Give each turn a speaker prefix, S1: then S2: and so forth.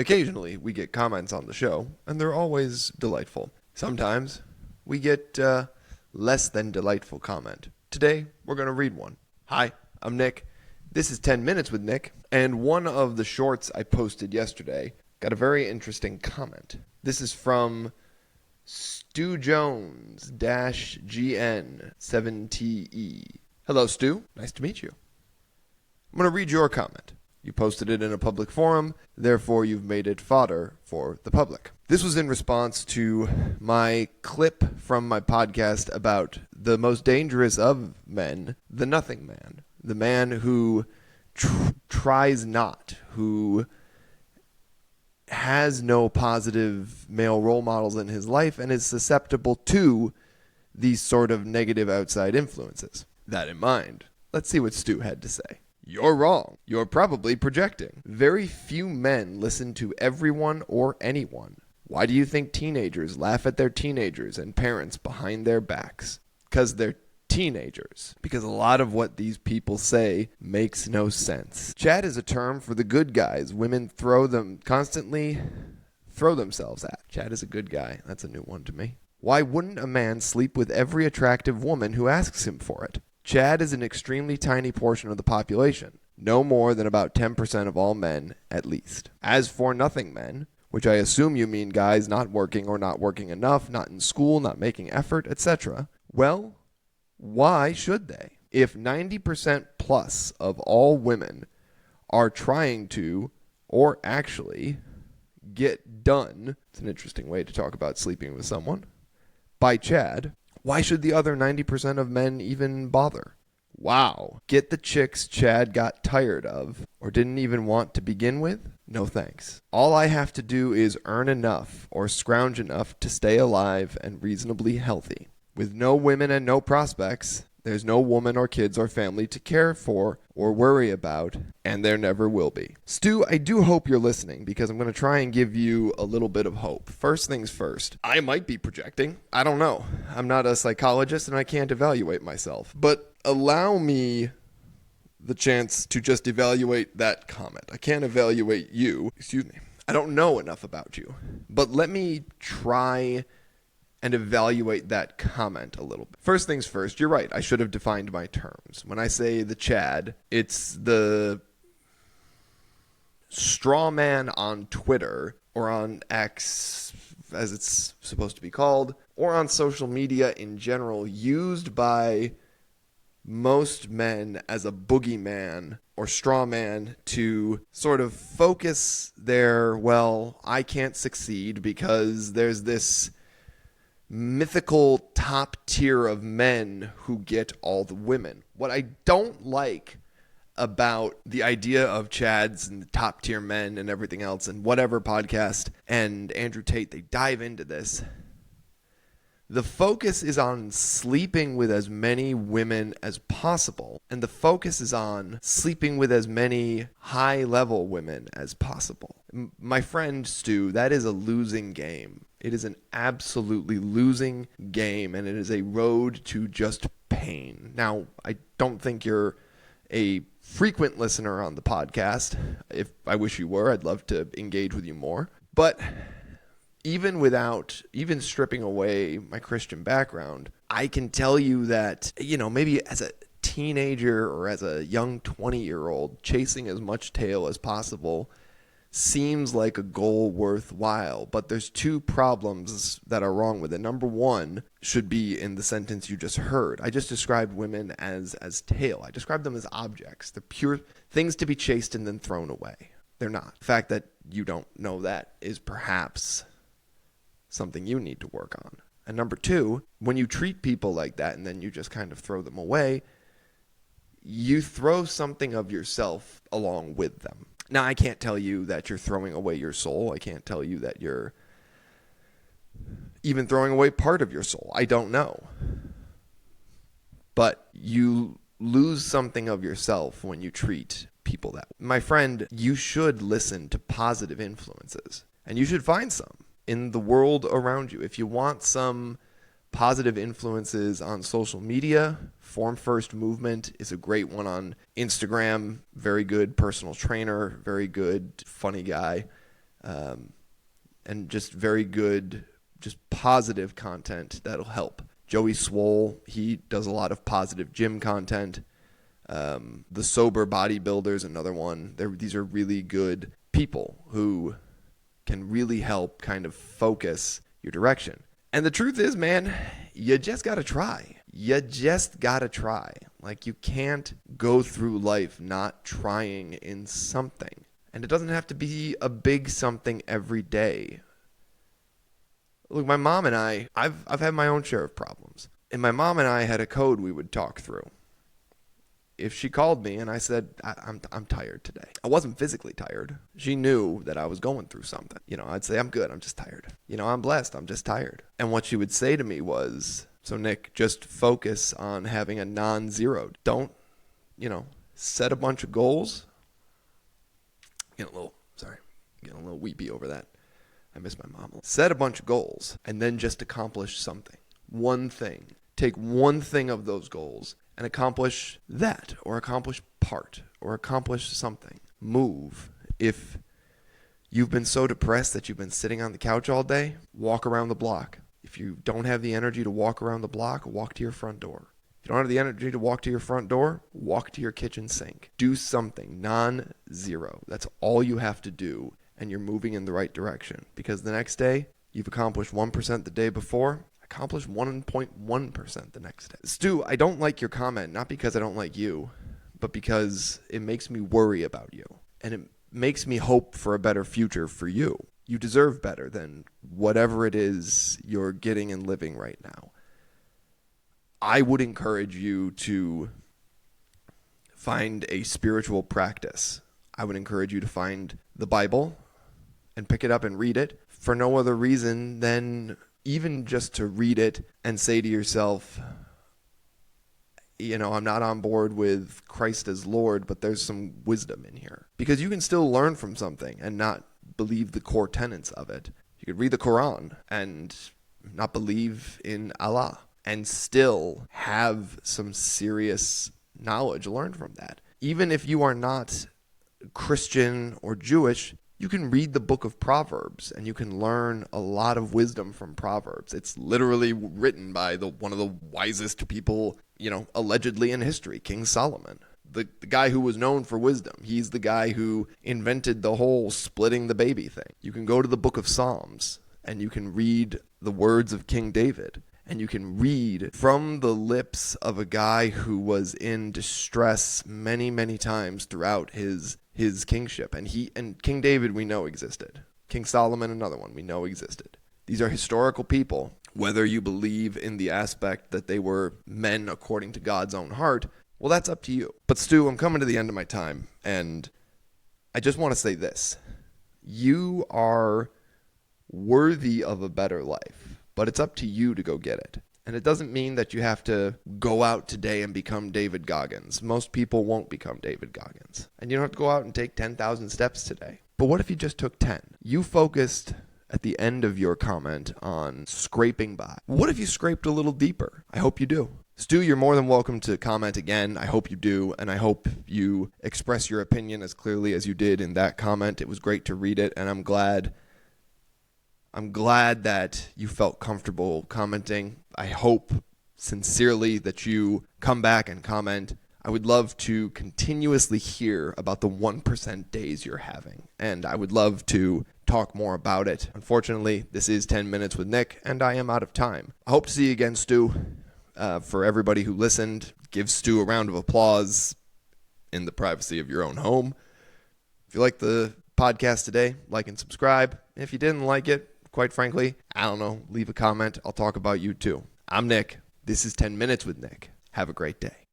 S1: Occasionally, we get comments on the show, and they're always delightful. Sometimes, we get less than delightful comment. Today, we're going to read one. Hi, I'm Nick. This is 10 Minutes with Nick, and one of the shorts I posted yesterday got a very interesting comment. This is from Stu Jones-GN7TE. Hello, Stu. Nice to meet you. I'm going to read your comment. You posted it in a public forum, therefore you've made it fodder for the public. This was in response to my clip from my podcast about the most dangerous of men, the nothing man. The man who tries not, who has no positive male role models in his life and is susceptible to these sort of negative outside influences. That in mind, let's see what Stu had to say. You're wrong. You're probably projecting. Very few men listen to everyone or anyone. Why do you think teenagers laugh at their teenagers and parents behind their backs? Because they're teenagers. Because a lot of what these people say makes no sense. Chad is a term for the good guys women constantly throw themselves at. Chad is a good guy. That's a new one to me. Why wouldn't a man sleep with every attractive woman who asks him for it? Chad is an extremely tiny portion of the population, no more than about 10% of all men, at least. As for nothing men, which I assume you mean guys not working or not working enough, not in school, not making effort, etc., well, why should they? If 90% plus of all women are trying to, or actually, get done, it's an interesting way to talk about sleeping with someone, by Chad, why should the other 90% of men even bother? Wow. Get the chicks Chad got tired of or didn't even want to begin with? No thanks. All I have to do is earn enough or scrounge enough to stay alive and reasonably healthy. With no women and no prospects, there's no woman or kids or family to care for or worry about, and there never will be. Stu, I do hope you're listening because I'm going to try and give you a little bit of hope. First things first, I might be projecting. I don't know. I'm not a psychologist and I can't evaluate myself. But allow me the chance to just evaluate that comment. I can't evaluate you. Excuse me. I don't know enough about you. But let me try and evaluate that comment a little bit. First things first, you're right. I should have defined my terms. When I say the Chad, it's the straw man on Twitter or on X, as it's supposed to be called, or on social media in general, used by most men as a boogeyman or straw man to sort of focus their, well, I can't succeed because there's this mythical top tier of men who get all the women. What I don't like about the idea of Chads and the top tier men and everything else and whatever podcast and Andrew Tate, they dive into this. The focus is on sleeping with as many women as possible, and the focus is on sleeping with as many high-level women as possible. My friend Stu, that is a losing game. It is an absolutely losing game, and it is a road to just pain. Now, I don't think you're a frequent listener on the podcast. If I wish you were, I'd love to engage with you more. But even stripping away my Christian background, I can tell you that, maybe as a teenager or as a young 20-year-old, chasing as much tail as possible seems like a goal worthwhile. But there's two problems that are wrong with it. Number one should be in the sentence you just heard. I just described women as tail. I described them as objects. They're pure things to be chased and then thrown away. They're not. The fact that you don't know that is perhaps something you need to work on. And number two, when you treat people like that and then you just kind of throw them away, you throw something of yourself along with them. Now, I can't tell you that you're throwing away your soul. I can't tell you that you're even throwing away part of your soul. I don't know. But you lose something of yourself when you treat people that way. My friend, you should listen to positive influences, and you should find some in the world around you. If you want some positive influences on social media, Form First Movement is a great one on Instagram. Very good personal trainer, very good funny guy. and just very good, just positive content that'll help. Joey Swole, he does a lot of positive gym content. The Sober Bodybuilder's another one. These are really good people who can really help kind of focus your direction. And the truth is, man, you just got to try. You just got to try. Like, you can't go through life not trying in something. And it doesn't have to be a big something every day. Look, my mom and I've had my own share of problems. And my mom and I had a code we would talk through. If she called me and I said, I'm tired today. I wasn't physically tired. She knew that I was going through something. I'd say, I'm good. I'm just tired. I'm blessed. I'm just tired. And what she would say to me was, so Nick, just focus on having a non-zero. Don't, set a bunch of goals. Getting a little weepy over that. I miss my mom. Set a bunch of goals and then just accomplish something. One thing. Take one thing of those goals and accomplish that, or accomplish part, or accomplish something. Move. If you've been so depressed that you've been sitting on the couch all day, walk around the block. If you don't have the energy to walk around the block, walk to your front door. If you don't have the energy to walk to your front door, walk to your kitchen sink. Do something non-zero. That's all you have to do, and you're moving in the right direction. Because the next day, you've accomplished 1% the day before, accomplish 1.1% the next day. Stu, I don't like your comment, not because I don't like you, but because it makes me worry about you. And it makes me hope for a better future for you. You deserve better than whatever it is you're getting and living right now. I would encourage you to find a spiritual practice. I would encourage you to find the Bible and pick it up and read it for no other reason than even just to read it and say to yourself, I'm not on board with Christ as Lord, but there's some wisdom in here. Because you can still learn from something and not believe the core tenets of it. You could read the Quran and not believe in Allah and still have some serious knowledge learned from that. Even if you are not Christian or Jewish, you can read the book of Proverbs and you can learn a lot of wisdom from Proverbs. It's literally written by one of the wisest people, allegedly in history, King Solomon. The guy who was known for wisdom. He's the guy who invented the whole splitting the baby thing. You can go to the book of Psalms and you can read the words of King David. And you can read from the lips of a guy who was in distress many, many times throughout his kingship. And King David we know existed. King Solomon, another one we know existed. These are historical people. Whether you believe in the aspect that they were men according to God's own heart, well, that's up to you. But Stu, I'm coming to the end of my time, and I just want to say this. You are worthy of a better life. But it's up to you to go get it. And it doesn't mean that you have to go out today and become David Goggins. Most people won't become David Goggins. And you don't have to go out and take 10,000 steps today. But what if you just took 10? You focused at the end of your comment on scraping by. What if you scraped a little deeper? I hope you do. Stu, you're more than welcome to comment again. I hope you do. And I hope you express your opinion as clearly as you did in that comment. It was great to read it. And I'm glad that you felt comfortable commenting. I hope sincerely that you come back and comment. I would love to continuously hear about the 1% days you're having, and I would love to talk more about it. Unfortunately, this is 10 Minutes with Nick, and I am out of time. I hope to see you again, Stu. For everybody who listened, give Stu a round of applause in the privacy of your own home. If you like the podcast today, like and subscribe. If you didn't like it, quite frankly, I don't know, leave a comment. I'll talk about you too. I'm Nick. This is 10 Minutes with Nick. Have a great day.